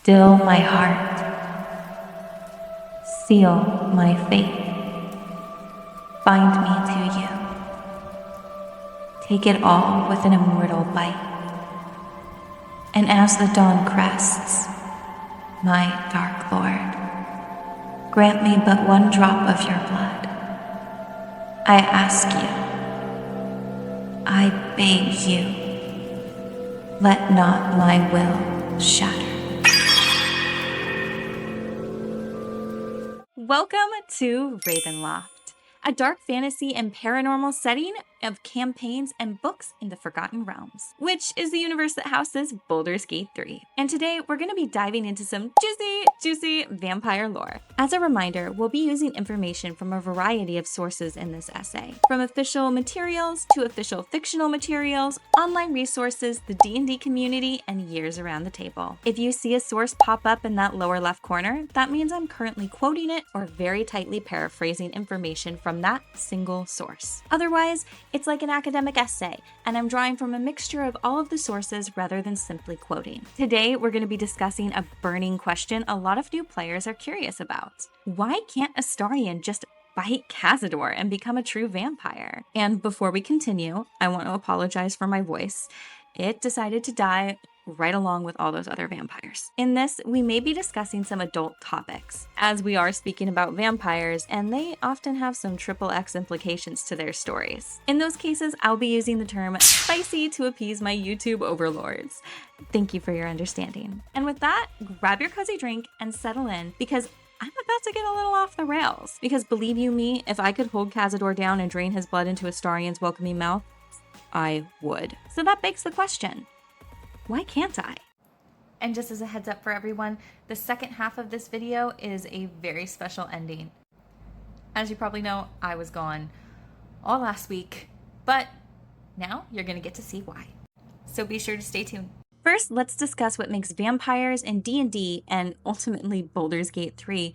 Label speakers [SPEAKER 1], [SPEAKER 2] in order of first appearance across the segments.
[SPEAKER 1] Still my heart. Seal my fate. Bind me to you. Take it all with an immortal bite. And as the dawn crests, my dark lord, grant me but one drop of your blood. I ask you, I beg you, let not my will shatter.
[SPEAKER 2] Welcome to Loft, a dark fantasy and paranormal setting of campaigns and books in the Forgotten Realms, which is the universe that houses Baldur's Gate 3. And today we're going to be diving into some juicy vampire lore. As a reminder, we'll be using information from a variety of sources in this essay, from official materials to official fictional materials, online resources, the D&D community, and years around the table. If you see a source pop up in that lower left corner, that means I'm currently quoting it or very tightly paraphrasing information from that single source. Otherwise, it's like an academic essay, and I'm drawing from a mixture of all of the sources rather than simply quoting. Today, we're going to be discussing a burning question a lot of new players are curious about. Why can't Astarion just bite Cazador and become a true vampire? And before we continue, I want to apologize for my voice. It decided to die right along with all those other vampires. In this, we may be discussing some adult topics, as we are speaking about vampires, and they often have some XXX implications to their stories. In those cases, I'll be using the term spicy to appease my YouTube overlords. Thank you for your understanding. And with that, grab your cozy drink and settle in, because I'm about to get a little off the rails. Because believe you me, if I could hold Cazador down and drain his blood into Astarion's welcoming mouth, I would. So that begs the question, why can't I? And just as a heads up for everyone, the second half of this video is a very special ending. As you probably know, I was gone all last week, but now you're gonna get to see why. So be sure to stay tuned. First, let's discuss what makes vampires in D&D and ultimately Baldur's Gate 3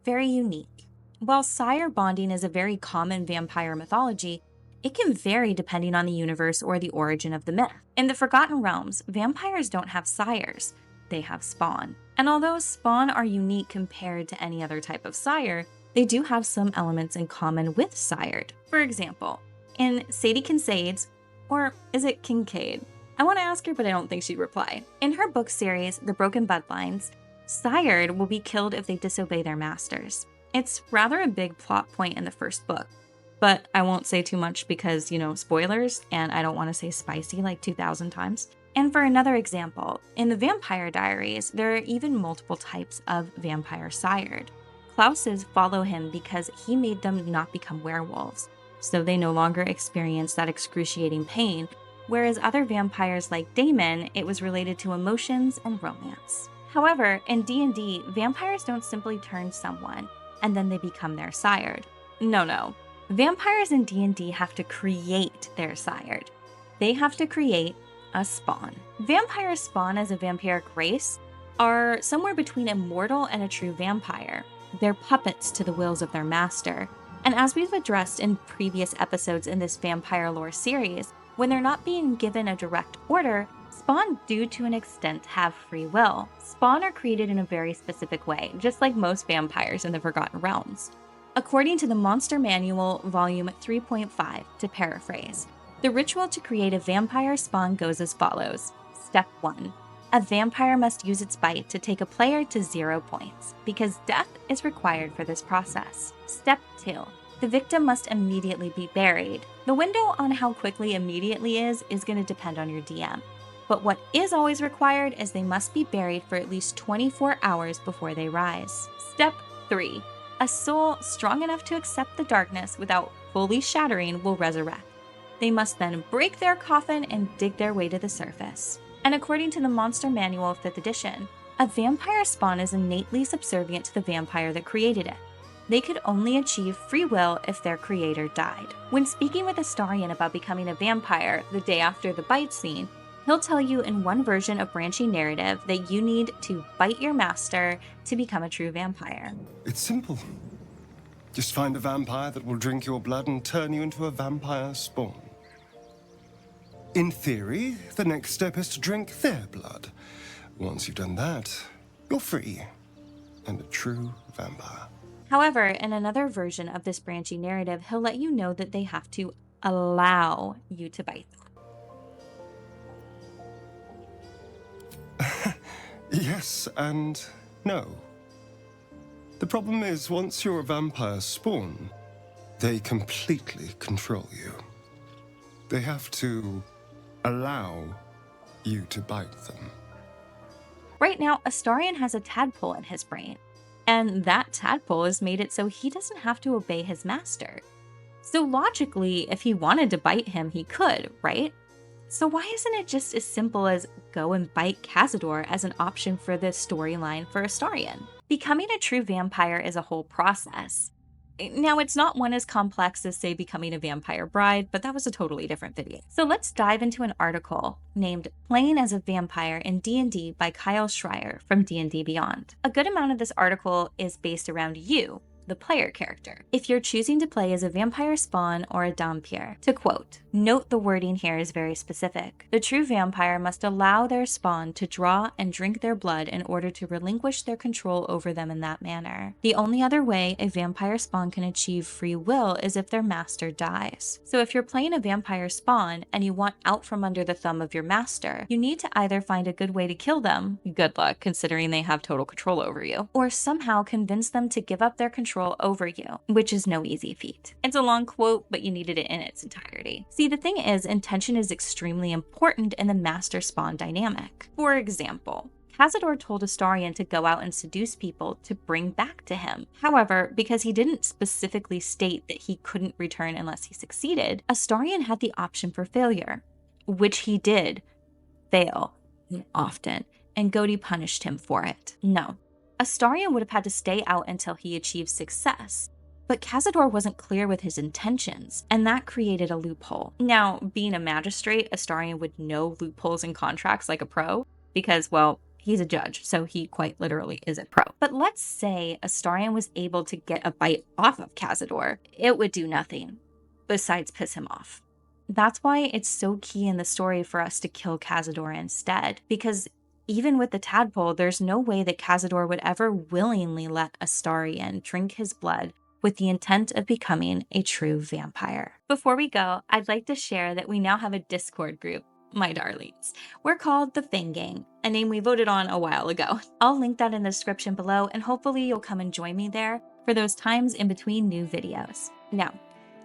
[SPEAKER 2] very unique. While sire bonding is a very common vampire mythology, it can vary depending on the universe or the origin of the myth. In the Forgotten Realms, vampires don't have sires, they have spawn. And although spawn are unique compared to any other type of sire, they do have some elements in common with sired. For example, in Sadie Kincaid's, or is it Kincaid? I want to ask her, but I don't think she'd reply. In her book series, The Broken Bloodlines, sired will be killed if they disobey their masters. It's rather a big plot point in the first book. But I won't say too much because, spoilers, and I don't want to say spicy like 2,000 times. And for another example, in the Vampire Diaries, there are even multiple types of vampire sired. Klaus's follow him because he made them not become werewolves, so they no longer experience that excruciating pain, whereas other vampires like Damon, it was related to emotions and romance. However, in D&D, vampires don't simply turn someone, and then they become their sired. No. Vampires in D&D have to create their sired. They have to create a spawn. Vampires spawn as a vampiric race are somewhere between a mortal and a true vampire. They're puppets to the wills of their master. And as we've addressed in previous episodes in this vampire lore series, when they're not being given a direct order, spawn do to an extent have free will. Spawn are created in a very specific way, just like most vampires in the Forgotten Realms. According to the Monster Manual, Volume 3.5, to paraphrase, the ritual to create a vampire spawn goes as follows. Step 1. A vampire must use its bite to take a player to 0 points, because death is required for this process. Step 2. The victim must immediately be buried. The window on how quickly immediately is going to depend on your DM. But what is always required is they must be buried for at least 24 hours before they rise. Step 3. A soul strong enough to accept the darkness without fully shattering will resurrect. They must then break their coffin and dig their way to the surface. And according to the Monster Manual 5th edition, a vampire spawn is innately subservient to the vampire that created it. They could only achieve free will if their creator died. When speaking with Astarion about becoming a vampire the day after the bite scene, he'll tell you in one version of branching narrative that you need to bite your master to become a true vampire.
[SPEAKER 3] It's simple. Just find a vampire that will drink your blood and turn you into a vampire spawn. In theory, the next step is to drink their blood. Once you've done that, You're free and a true vampire.
[SPEAKER 2] However, in another version of this branching narrative, he'll let you know that they have to allow you to bite them.
[SPEAKER 3] Yes and no. The problem is, once you're a vampire spawn, they completely control you. They have to allow you to bite them.
[SPEAKER 2] Right now, Astarion has a tadpole in his brain, and that tadpole has made it so he doesn't have to obey his master. So logically, if he wanted to bite him, he could, right? So why isn't it just as simple as go and bite Cazador as an option for the storyline for Astarion? Becoming a true vampire is a whole process. Now, it's not one as complex as, say, becoming a vampire bride, but that was a totally different video. So let's dive into an article named Playing as a Vampire in D&D by Kyle Schreier from D&D Beyond. A good amount of this article is based around you, the player character, if you're choosing to play as a vampire spawn or a vampire. To quote, note the wording here is very specific. The true vampire must allow their spawn to draw and drink their blood in order to relinquish their control over them in that manner. The only other way a vampire spawn can achieve free will is if their master dies. So if you're playing a vampire spawn and you want out from under the thumb of your master, you need to either find a good way to kill them, good luck considering they have total control over you, or somehow convince them to give up their control over you, which is no easy feat. It's a long quote, but you needed it in its entirety. See, the thing is, intention is extremely important in the master spawn dynamic. For example, Cazador told Astarion to go out and seduce people to bring back to him. However, because he didn't specifically state that he couldn't return unless he succeeded, Astarion had the option for failure, which he did fail often, and Godi punished him for it. No. Astarion would have had to stay out until he achieved success. But Cazador wasn't clear with his intentions, and that created a loophole. Now, being a magistrate, Astarion would know loopholes in contracts like a pro, because, well, he's a judge, so he quite literally is a pro. But let's say Astarion was able to get a bite off of Cazador. It would do nothing besides piss him off. That's why it's so key in the story for us to kill Cazador instead, because even with the tadpole, there's no way that Cazador would ever willingly let Astarion drink his blood with the intent of becoming a true vampire. Before we go, I'd like to share that we now have a Discord group, my darlings. We're called the Fang Gang, a name we voted on a while ago. I'll link that in the description below, and hopefully you'll come and join me there for those times in between new videos. Now,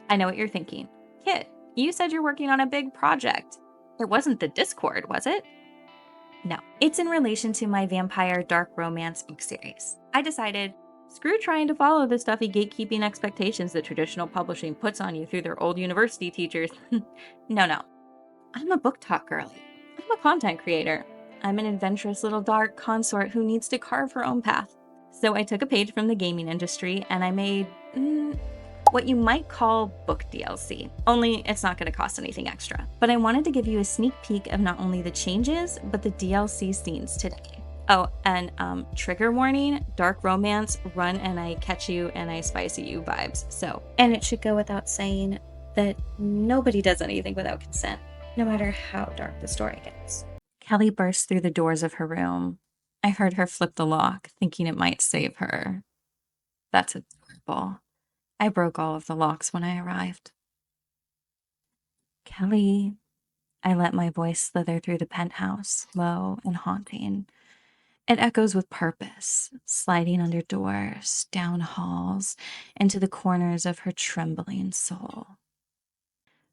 [SPEAKER 2] I know what you're thinking. Kit, you said you're working on a big project. It wasn't the Discord, was it? No, it's in relation to my vampire dark romance book series. I decided, screw trying to follow the stuffy gatekeeping expectations that traditional publishing puts on you through their old university teachers. No. I'm a book talk girly. I'm a content creator. I'm an adventurous little dark consort who needs to carve her own path. So I took a page from the gaming industry and I made what you might call book DLC, only it's not going to cost anything extra. But I wanted to give you a sneak peek of not only the changes, but the DLC scenes today. Oh, and trigger warning, dark romance, run and I catch you and I spicy you vibes. So, and it should go without saying that nobody does anything without consent, no matter how dark the story gets. Kelly burst through the doors of her room. I heard her flip the lock, thinking it might save her. That's adorable. I broke all of the locks when I arrived. Kelly, I let my voice slither through the penthouse, low and haunting. It echoes with purpose, sliding under doors, down halls, into the corners of her trembling soul.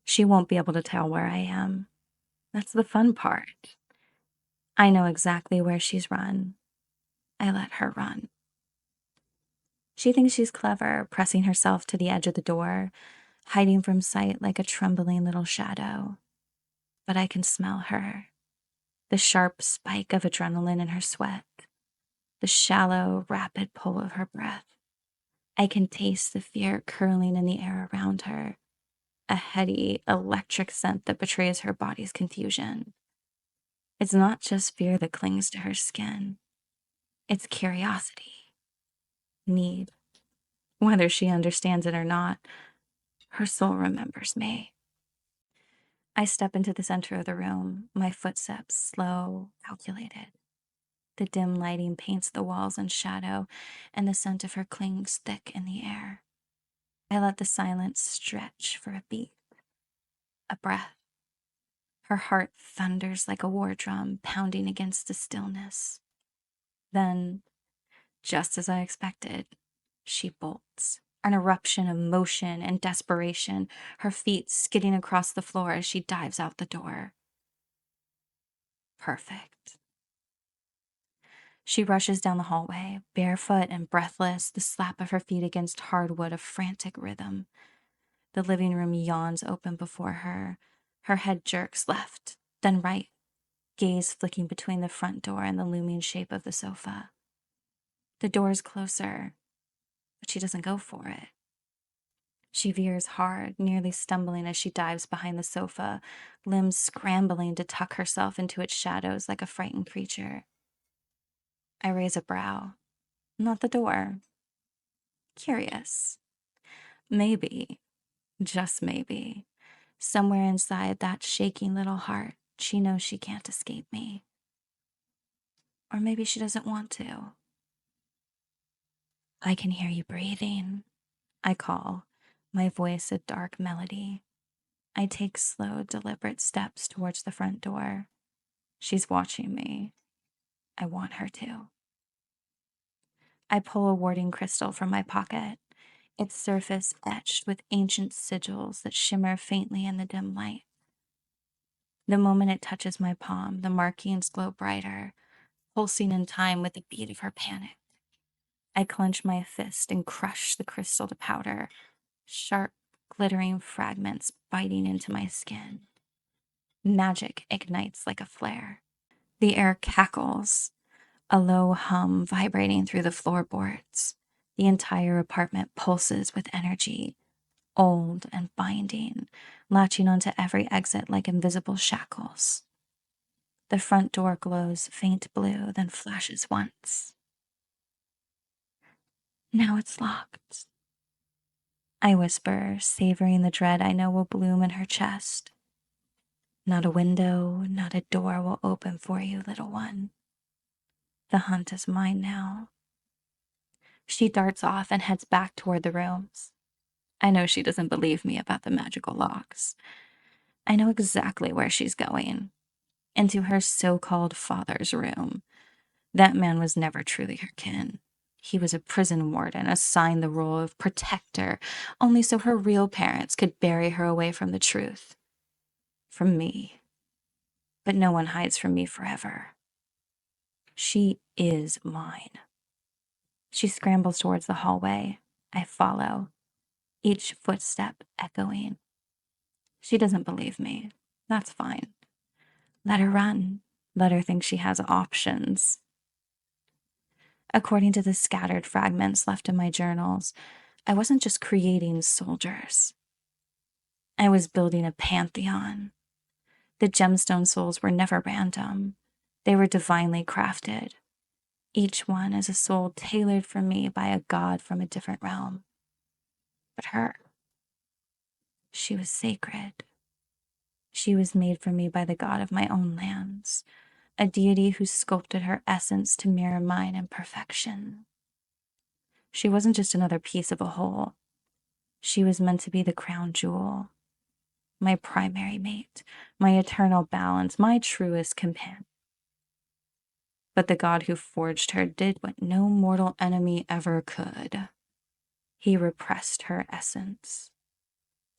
[SPEAKER 2] She won't be able to tell where I am. That's the fun part. I know exactly where she's run. I let her run. She thinks she's clever, pressing herself to the edge of the door, hiding from sight like a trembling little shadow. But I can smell her. The sharp spike of adrenaline in her sweat. The shallow, rapid pull of her breath. I can taste the fear curling in the air around her. A heady, electric scent that betrays her body's confusion. It's not just fear that clings to her skin. It's curiosity. Need. Whether she understands it or not, her soul remembers me. I step into the center of the room, my footsteps slow, calculated. The dim lighting paints the walls in shadow, and the scent of her clings thick in the air. I let the silence stretch for a beat, a breath. Her heart thunders like a war drum pounding against the stillness. Then, just as I expected, she bolts. An eruption of motion and desperation, her feet skidding across the floor as she dives out the door. Perfect. She rushes down the hallway, barefoot and breathless, the slap of her feet against hardwood a frantic rhythm. The living room yawns open before her. Her head jerks left, then right, gaze flicking between the front door and the looming shape of the sofa. The door is closer, but she doesn't go for it. She veers hard, nearly stumbling as she dives behind the sofa, limbs scrambling to tuck herself into its shadows like a frightened creature. I raise a brow. Not the door. Curious. Maybe, just maybe, somewhere inside that shaking little heart, she knows she can't escape me. Or maybe she doesn't want to. I can hear you breathing, I call, my voice a dark melody. I take slow, deliberate steps towards the front door. She's watching me. I want her to. I pull a warding crystal from my pocket, its surface etched with ancient sigils that shimmer faintly in the dim light. The moment it touches my palm, the markings glow brighter, pulsing in time with the beat of her panic. I clench my fist and crush the crystal to powder, sharp, glittering fragments biting into my skin. Magic ignites like a flare. The air cackles, a low hum vibrating through the floorboards. The entire apartment pulses with energy, old and binding, latching onto every exit like invisible shackles. The front door glows faint blue, then flashes once. Now it's locked. I whisper, savoring the dread I know will bloom in her chest. Not a window, not a door will open for you, little one. The hunt is mine now. She darts off and heads back toward the rooms. I know she doesn't believe me about the magical locks. I know exactly where she's going. Into her so-called father's room. That man was never truly her kin. He was a prison warden assigned the role of protector, only so her real parents could bury her away from the truth. From me. But no one hides from me forever. She is mine. She scrambles towards the hallway. I follow, each footstep echoing. She doesn't believe me. That's fine. Let her run. Let her think she has options. According to the scattered fragments left in my journals, I wasn't just creating soldiers. I was building a pantheon. The Gemstone Souls were never random. They were divinely crafted. Each one is a soul tailored for me by a god from a different realm. But her, she was sacred. She was made for me by the god of my own lands, a deity who sculpted her essence to mirror mine in perfection. She wasn't just another piece of a whole. She was meant to be the crown jewel, my primary mate, my eternal balance, my truest companion. But the god who forged her did what no mortal enemy ever could. He repressed her essence.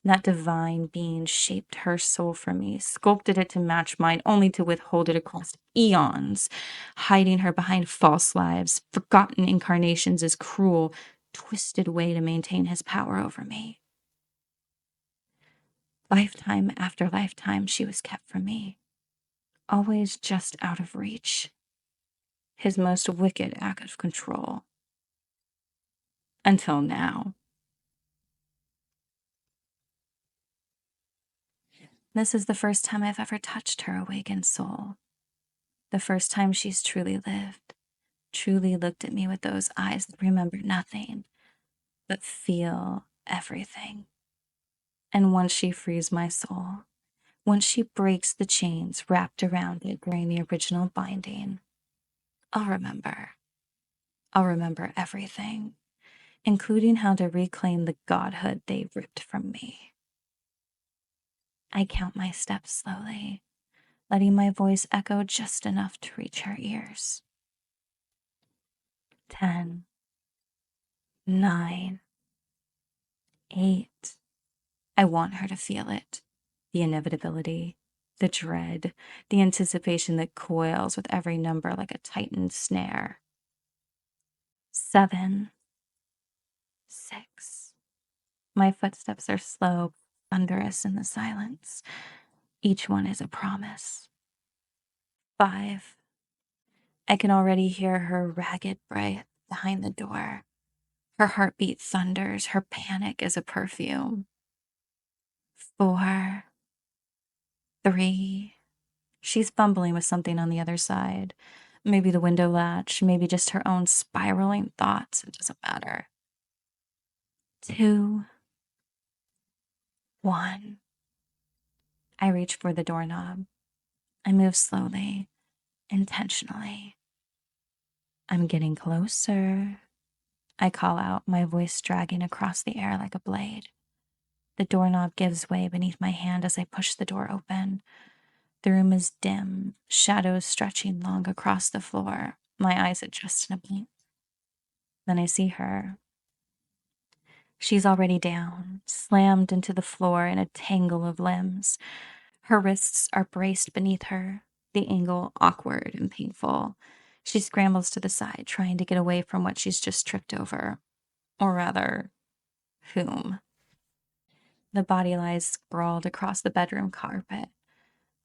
[SPEAKER 2] That divine being shaped her soul for me, sculpted it to match mine, only to withhold it across eons, hiding her behind false lives, forgotten incarnations as cruel, twisted way to maintain his power over me. Lifetime after lifetime, she was kept from me, always just out of reach. His most wicked act of control. Until now. This is the first time I've ever touched her awakened soul. The first time she's truly lived, truly looked at me with those eyes that remember nothing, but feel everything. And once she frees my soul, once she breaks the chains wrapped around it during the original binding,
[SPEAKER 1] I'll remember. I'll remember everything, including how to reclaim the godhood they ripped from me. I count my steps slowly, letting my voice echo just enough to reach her ears. 10, 9, 8. I want her to feel it. The inevitability, the dread, the anticipation that coils with every number like a tightened snare. 7, 6. My footsteps are slow, thunderous in the silence. Each one is a promise. 5. I can already hear her ragged breath behind the door. Her heartbeat thunders, her panic is a perfume. 4, 3. She's fumbling with something on the other side. Maybe the window latch, maybe just her own spiraling thoughts. It doesn't matter. 2, 1. I reach for the doorknob. I move slowly, intentionally. I'm getting closer. I call out, my voice dragging across the air like a blade. The doorknob gives way beneath my hand as I push the door open. The room is dim, shadows stretching long across the floor. My eyes adjust in a blink. Then I see her. She's already down, slammed into the floor in a tangle of limbs. Her wrists are braced beneath her, the angle awkward and painful. She scrambles to the side, trying to get away from what she's just tripped over. Or rather, whom? The body lies sprawled across the bedroom carpet,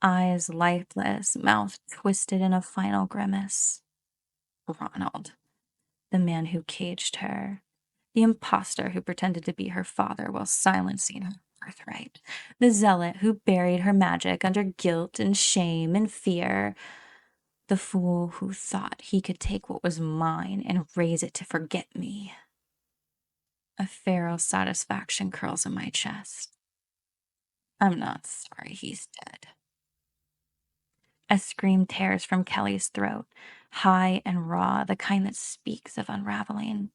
[SPEAKER 1] eyes lifeless, mouth twisted in a final grimace. Ronald, the man who caged her, the imposter who pretended to be her father while silencing her birthright, the zealot who buried her magic under guilt and shame and fear, the fool who thought he could take what was mine and raise it to forget me. A feral satisfaction curls in my chest. I'm not sorry he's dead. A scream tears from Kelly's throat, high and raw, the kind that speaks of unraveling.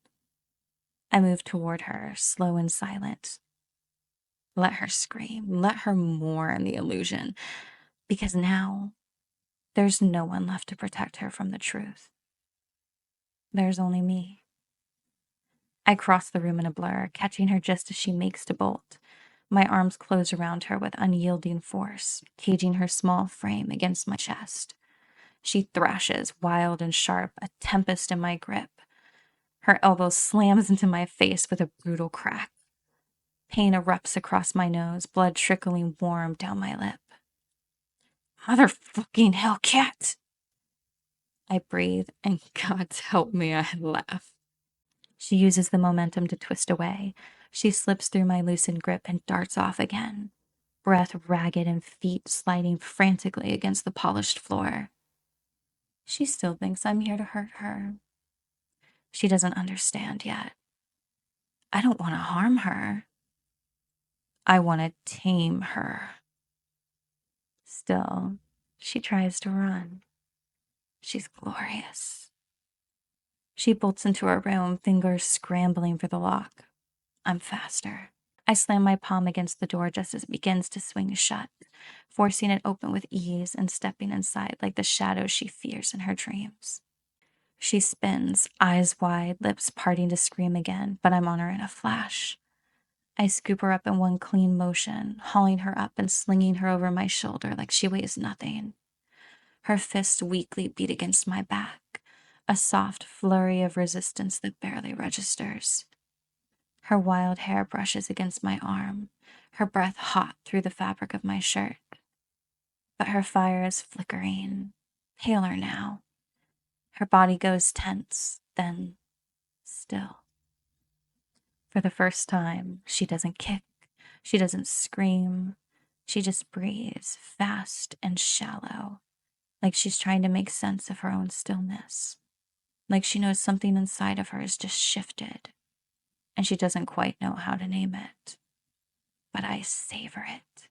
[SPEAKER 1] I move toward her, slow and silent. Let her scream, let her mourn the illusion, because now there's no one left to protect her from the truth. There's only me. I cross the room in a blur, catching her just as she makes to bolt. My arms close around her with unyielding force, caging her small frame against my chest. She thrashes, wild and sharp, a tempest in my grip. Her elbow slams into my face with a brutal crack. Pain erupts across my nose, blood trickling warm down my lip. Motherfucking Hellcat! I breathe, and God help me, I laugh. She uses the momentum to twist away. She slips through my loosened grip and darts off again, breath ragged and feet sliding frantically against the polished floor. She still thinks I'm here to hurt her. She doesn't understand yet. I don't want to harm her. I want to tame her. Still, she tries to run. She's glorious. She bolts into her room, fingers scrambling for the lock. I'm faster. I slam my palm against the door just as it begins to swing shut, forcing it open with ease and stepping inside like the shadows she fears in her dreams. She spins, eyes wide, lips parting to scream again, but I'm on her in a flash. I scoop her up in one clean motion, hauling her up and slinging her over my shoulder like she weighs nothing. Her fists weakly beat against my back, a soft flurry of resistance that barely registers. Her wild hair brushes against my arm, her breath hot through the fabric of my shirt. But her fire is flickering, paler now. Her body goes tense, then still. For the first time, she doesn't kick, she doesn't scream. She just breathes, fast and shallow, like she's trying to make sense of her own stillness. Like she knows something inside of her has just shifted, and she doesn't quite know how to name it. But I savor it.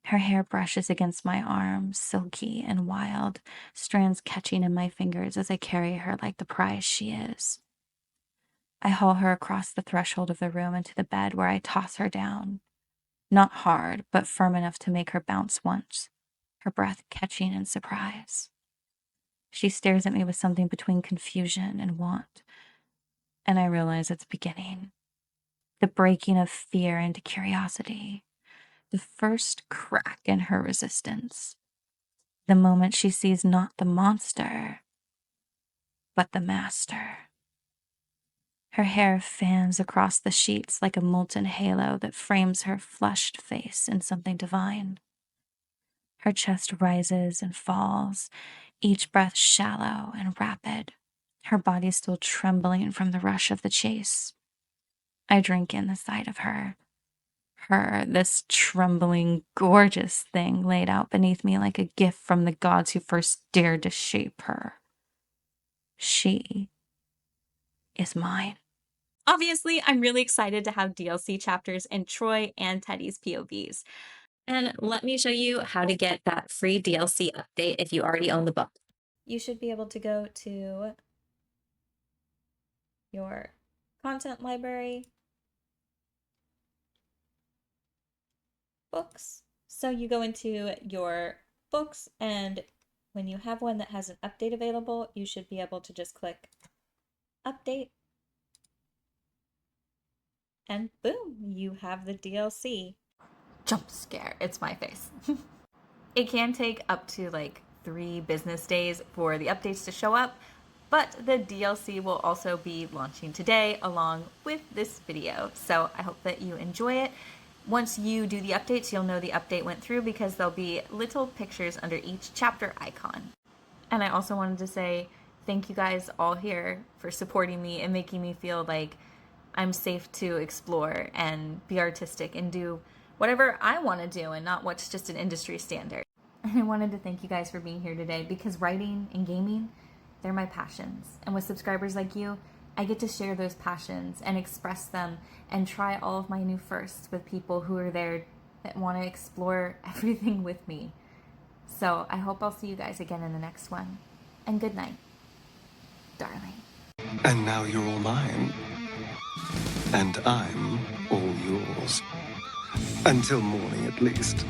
[SPEAKER 1] Her hair brushes against my arm, silky and wild, strands catching in my fingers as I carry her like the prize she is. I haul her across the threshold of the room into the bed where I toss her down. Not hard, but firm enough to make her bounce once, her breath catching in surprise. She stares at me with something between confusion and want, and I realize it's beginning. The breaking of fear into curiosity. The first crack in her resistance. The moment she sees not the monster, but the master. Her hair fans across the sheets like a molten halo that frames her flushed face in something divine. Her chest rises and falls, each breath shallow and rapid, her body still trembling from the rush of the chase. I drink in the sight of her, this trembling, gorgeous thing laid out beneath me like a gift from the gods who first dared to shape her. She is mine.
[SPEAKER 2] Obviously, I'm really excited to have DLC chapters in Troy and Teddy's POVs. And let me show you how to get that free DLC update if you already own the book. You should be able to go to your content library, books. So you go into your books, and when you have one that has an update available, you should be able to just click update. And boom, you have the DLC. Jump scare, it's my face. It can take up to like 3 business days for the updates to show up, but the DLC will also be launching today along with this video. So I hope that you enjoy it. Once you do the updates, you'll know the update went through because there'll be little pictures under each chapter icon. And I also wanted to say thank you guys all here for supporting me and making me feel like I'm safe to explore and be artistic and do whatever I want to do and not what's just an industry standard. And I wanted to thank you guys for being here today because writing and gaming, they're my passions. And with subscribers like you, I get to share those passions and express them and try all of my new firsts with people who are there that want to explore everything with me. So I hope I'll see you guys again in the next one. And good night, darling.
[SPEAKER 3] And now you're all mine. And I'm all yours. Until morning, at least.